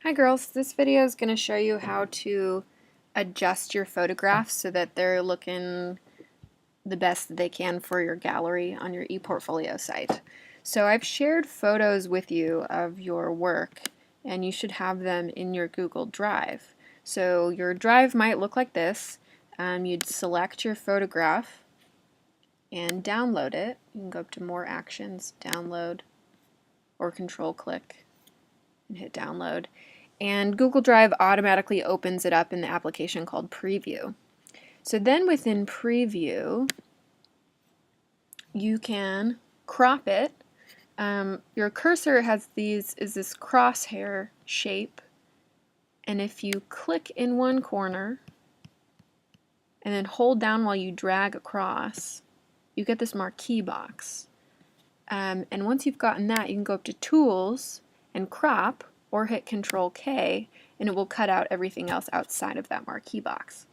Hi girls, this video is going to show you how to adjust your photographs so that they're looking the best that they can for your gallery on your ePortfolio site. So I've shared photos with you of your work and you should have them in your Google Drive. So your drive might look like this. You'd select your photograph and download it. You can go up to More Actions, Download, or Control click and hit download. And Google Drive automatically opens it up in the application called Preview. So then within Preview, you can crop it. Your cursor is this crosshair shape, and if you click in one corner and then hold down while you drag across, you get this marquee box. And once you've gotten that, you can go up to Tools and Crop, or hit Control K, and it will cut out everything else outside of that marquee box.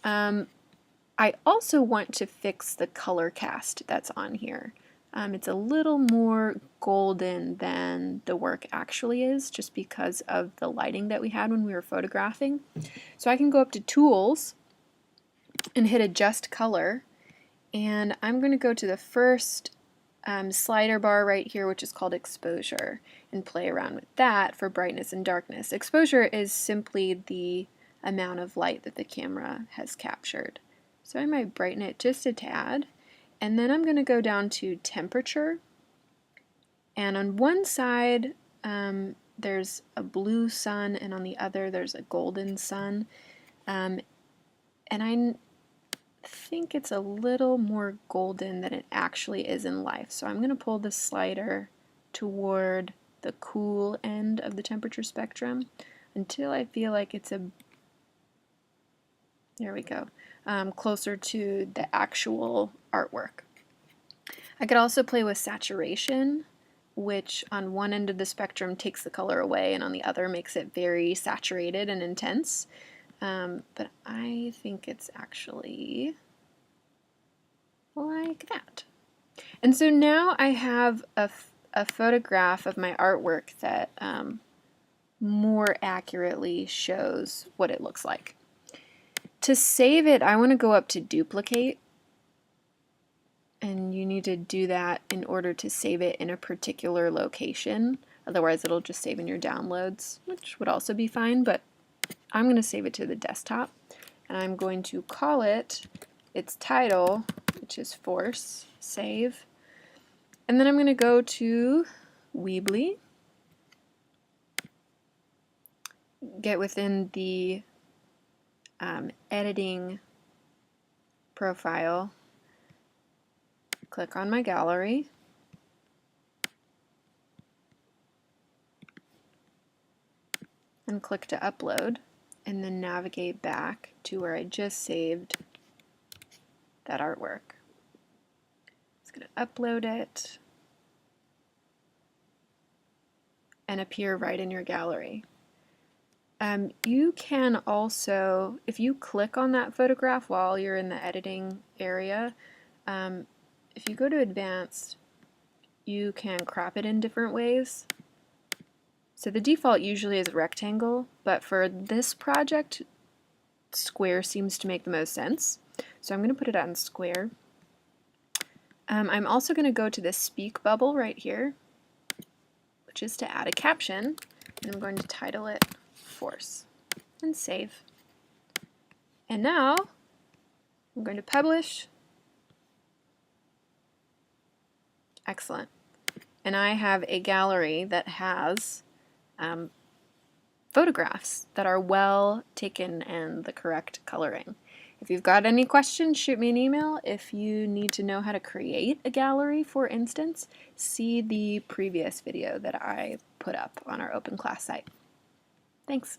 I also want to fix the color cast that's on here. It's a little more golden than the work actually is, just because of the lighting that we had when we were photographing. So I can go up to Tools and hit Adjust Color, and I'm going to go to the first slider bar right here, which is called Exposure, and play around with that for brightness and darkness. Exposure is simply the amount of light that the camera has captured. So I might brighten it just a tad, and then I'm going to go down to Temperature, and on one side there's a blue sun and on the other there's a golden sun, and I think it's a little more golden than it actually is in life. So I'm going to pull the slider toward the cool end of the temperature spectrum until I feel like it's there we go, closer to the actual artwork. I could also play with saturation, which on one end of the spectrum takes the color away and on the other makes it very saturated and intense. But I think it's actually like that. And so now I have a photograph of my artwork that more accurately shows what it looks like. To save it, I want to go up to Duplicate, and you need to do that in order to save it in a particular location. Otherwise it'll just save in your downloads, which would also be fine, but I'm going to save it to the desktop, and I'm going to call it its title, which is Force, save. And then I'm going to go to Weebly, get within the editing profile, click on my gallery, and click to upload, and then navigate back to where I just saved that artwork. It's going to upload it and appear right in your gallery. You can also, if you click on that photograph while you're in the editing area, if you go to Advanced, you can crop it in different ways. So the default usually is rectangle, but for this project, square seems to make the most sense. So I'm going to put it on square. I'm also going to go to the speak bubble right here, which is to add a caption, and I'm going to title it Force, and save. And now I'm going to publish. Excellent. And I have a gallery that has photographs that are well taken and the correct coloring. If you've got any questions, shoot me an email. If you need to know how to create a gallery, for instance, see the previous video that I put up on our open class site. Thanks.